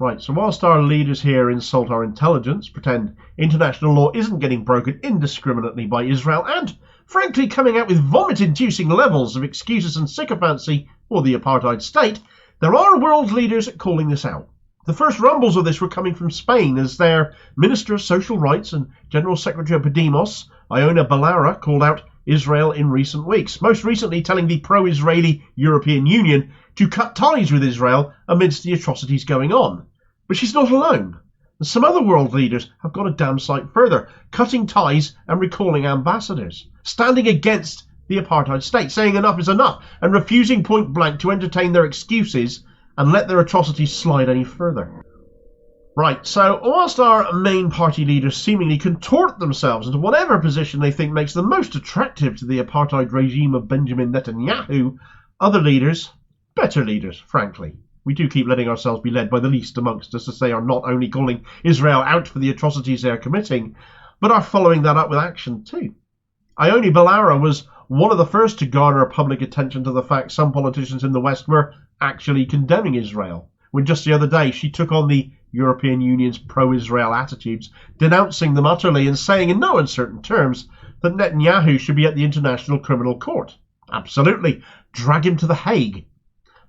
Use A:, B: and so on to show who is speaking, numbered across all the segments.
A: Right, so whilst our leaders here insult our intelligence, pretend international law isn't getting broken indiscriminately by Israel, and frankly coming out with vomit-inducing levels of excuses and sycophancy for the apartheid state, there are world leaders calling this out. The first rumbles of this were coming from Spain, as their Minister of Social Rights and General Secretary of Podemos, Ione Belarra, called out Israel in recent weeks, most recently telling the pro-Israeli European Union to cut ties with Israel amidst the atrocities going on. But she's not alone. Some other world leaders have gone a damn sight further, cutting ties and recalling ambassadors, standing against the apartheid state, saying enough is enough, and refusing point blank to entertain their excuses and let their atrocities slide any further. Right, so whilst our main party leaders seemingly contort themselves into whatever position they think makes them most attractive to the apartheid regime of Benjamin Netanyahu, other leaders, better leaders, frankly, we do keep letting ourselves be led by the least amongst us, as they are not only calling Israel out for the atrocities they are committing, but are following that up with action too. Ione Belarra was one of the first to garner public attention to the fact some politicians in the West were actually condemning Israel, when just the other day she took on the European Union's pro-Israel attitudes, denouncing them utterly and saying in no uncertain terms that Netanyahu should be at the International Criminal Court. Absolutely. Drag him to The Hague.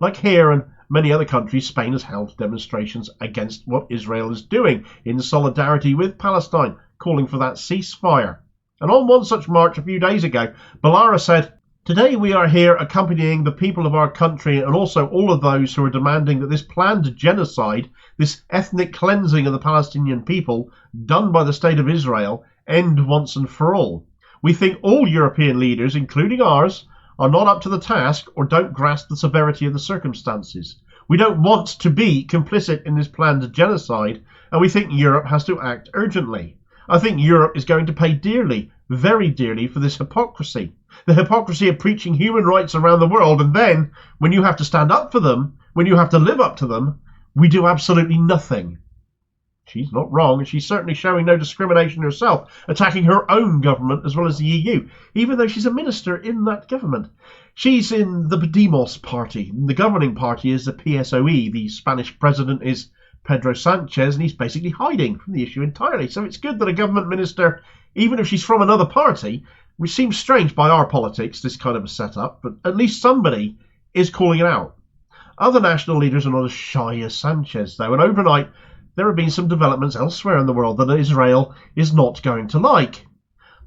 A: Like here and many other countries, Spain has held demonstrations against what Israel is doing in solidarity with Palestine, calling for that ceasefire. And on one such march a few days ago, Belarra said, "Today we are here accompanying the people of our country and also all of those who are demanding that this planned genocide, this ethnic cleansing of the Palestinian people done by the State of Israel, end once and for all. We think all European leaders, including ours, are not up to the task or don't grasp the severity of the circumstances. We don't want to be complicit in this planned genocide, and we think Europe has to act urgently. I think Europe is going to pay dearly, very dearly, for this hypocrisy. The hypocrisy of preaching human rights around the world, and then, when you have to stand up for them, when you have to live up to them, we do absolutely nothing." She's not wrong, and she's certainly showing no discrimination herself, attacking her own government as well as the EU, even though she's a minister in that government. She's in the Podemos party. The governing party is the PSOE. The Spanish president is Pedro Sanchez, and he's basically hiding from the issue entirely. So it's good that a government minister, even if she's from another party, which seems strange by our politics, this kind of a setup, but at least somebody is calling it out. Other national leaders are not as shy as Sanchez, though, and overnight there have been some developments elsewhere in the world that Israel is not going to like.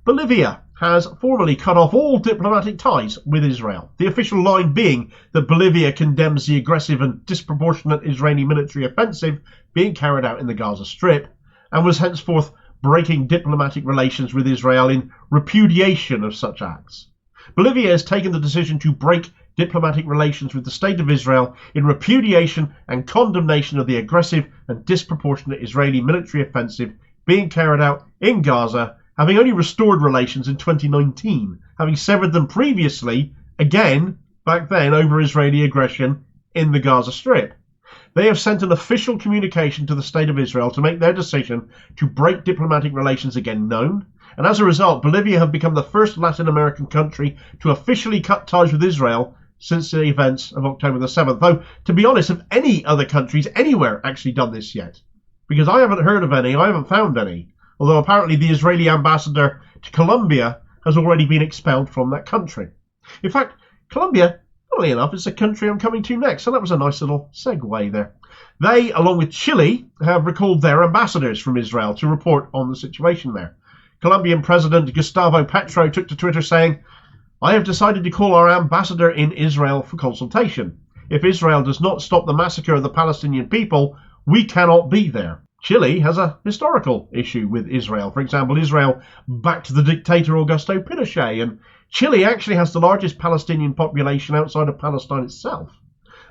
A: Bolivia has formally cut off all diplomatic ties with Israel, the official line being that Bolivia condemns the aggressive and disproportionate Israeli military offensive being carried out in the Gaza Strip, and was henceforth breaking diplomatic relations with Israel in repudiation of such acts. Bolivia has taken the decision to break diplomatic relations with the State of Israel in repudiation and condemnation of the aggressive and disproportionate Israeli military offensive being carried out in Gaza, having only restored relations in 2019, having severed them previously, again, back then, over Israeli aggression in the Gaza Strip. They have sent an official communication to the State of Israel to make their decision to break diplomatic relations again known, and as a result, Bolivia have become the first Latin American country to officially cut ties with Israel since the events of October the 7th, though, to be honest, have any other countries anywhere actually done this yet? Because I haven't heard of any, I haven't found any, although apparently the Israeli ambassador to Colombia has already been expelled from that country. In fact, Colombia, funnily enough, is the country I'm coming to next, so that was a nice little segue there. They, along with Chile, have recalled their ambassadors from Israel to report on the situation there. Colombian President Gustavo Petro took to Twitter saying, "I have decided to call our ambassador in Israel for consultation. If Israel does not stop the massacre of the Palestinian people, we cannot be there." Chile has a historical issue with Israel. For example, Israel backed the dictator Augusto Pinochet, and Chile actually has the largest Palestinian population outside of Palestine itself.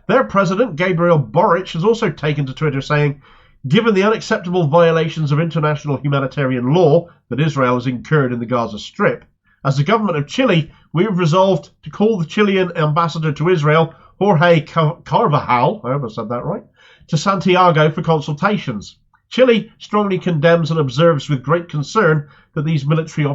A: Their president, Gabriel Boric, has also taken to Twitter saying, "Given the unacceptable violations of international humanitarian law that Israel has incurred in the Gaza Strip, as the government of Chile, we have resolved to call the Chilean ambassador to Israel, Jorge Carvajal, I hope I said that right, to Santiago for consultations. Chile strongly condemns and observes with great concern that these military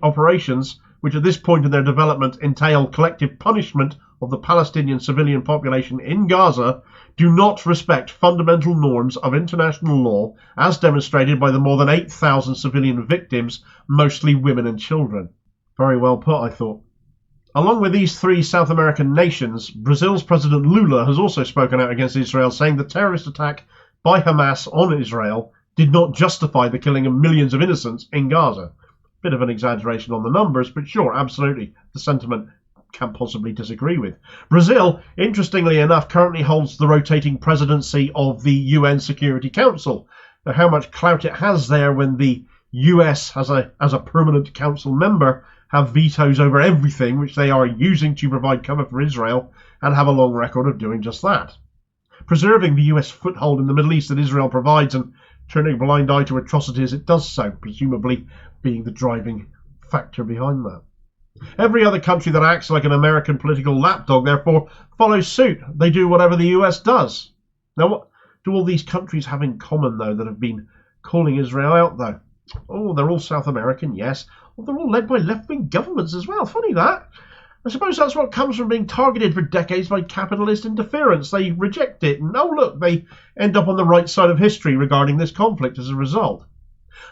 A: operations which at this point in their development entail collective punishment of the Palestinian civilian population in Gaza, do not respect fundamental norms of international law as demonstrated by the more than 8,000 civilian victims, mostly women and children. Very well put, I thought. Along with these three South American nations, Brazil's President Lula has also spoken out against Israel, saying the terrorist attack by Hamas on Israel did not justify the killing of millions of innocents in Gaza. Bit of an exaggeration on the numbers, but sure, absolutely, the sentiment can't possibly disagree with. Brazil, interestingly enough, currently holds the rotating presidency of the UN Security Council. Now, how much clout it has there when the US, as a permanent council member, have vetoes over everything which they are using to provide cover for Israel, and have a long record of doing just that. Preserving the US foothold in the Middle East that Israel provides and turning a blind eye to atrocities it does so, presumably being the driving factor behind that. Every other country that acts like an American political lapdog, therefore, follows suit. They do whatever the US does. Now, what do all these countries have in common, though, that have been calling Israel out, though? Oh, they're all South American, yes. Well, they're all led by left-wing governments as well. Funny that. I suppose that's what comes from being targeted for decades by capitalist interference. They reject it, and oh look, they end up on the right side of history regarding this conflict as a result.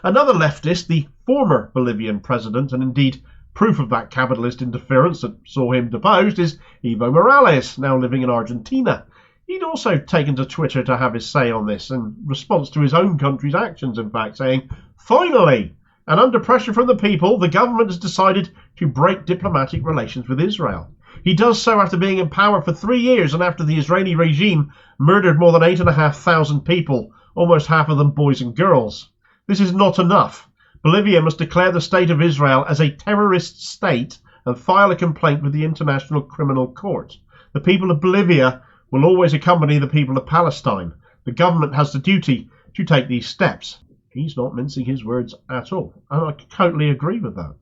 A: Another leftist, the former Bolivian president, and indeed proof of that capitalist interference that saw him deposed, is Evo Morales, now living in Argentina. He'd also taken to Twitter to have his say on this, in response to his own country's actions, in fact, saying, "Finally, and under pressure from the people, the government has decided to break diplomatic relations with Israel. He does so after being in power for 3 years and after the Israeli regime murdered more than 8,500 people, almost half of them boys and girls. This is not enough. Bolivia must declare the state of Israel as a terrorist state and file a complaint with the International Criminal Court. The people of Bolivia will always accompany the people of Palestine. The government has the duty to take these steps." He's not mincing his words at all, and I totally agree with that.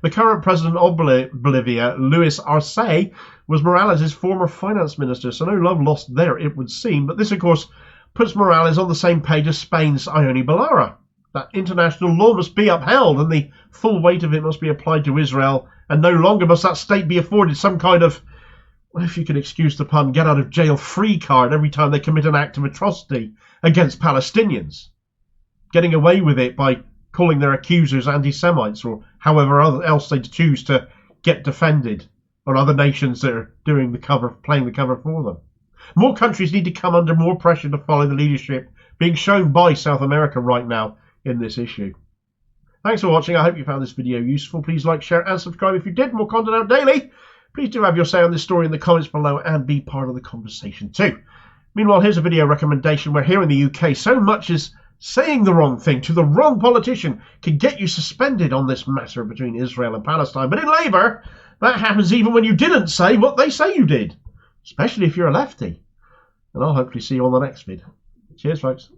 A: The current president of Bolivia, Luis Arce, was Morales' former finance minister, so no love lost there, it would seem. But this, of course, puts Morales on the same page as Spain's Ione Belarra. That international law must be upheld, and the full weight of it must be applied to Israel, and no longer must that state be afforded some kind of, well, if you can excuse the pun, get-out-of-jail-free card every time they commit an act of atrocity against Palestinians, getting away with it by calling their accusers anti-Semites or however else they choose to get defended, or other nations that are doing the cover, playing the cover for them. More countries need to come under more pressure to follow the leadership being shown by South America right now in this issue. Thanks for watching. I hope you found this video useful. Please like, share and subscribe if you did. More content out daily. Please do have your say on this story in the comments below and be part of the conversation too. Meanwhile, here's a video recommendation where here in the UK, so much as saying the wrong thing to the wrong politician can get you suspended on this matter between Israel and Palestine. But in Labour, that happens even when you didn't say what they say you did, especially if you're a lefty. And I'll hopefully see you on the next vid. Cheers, folks.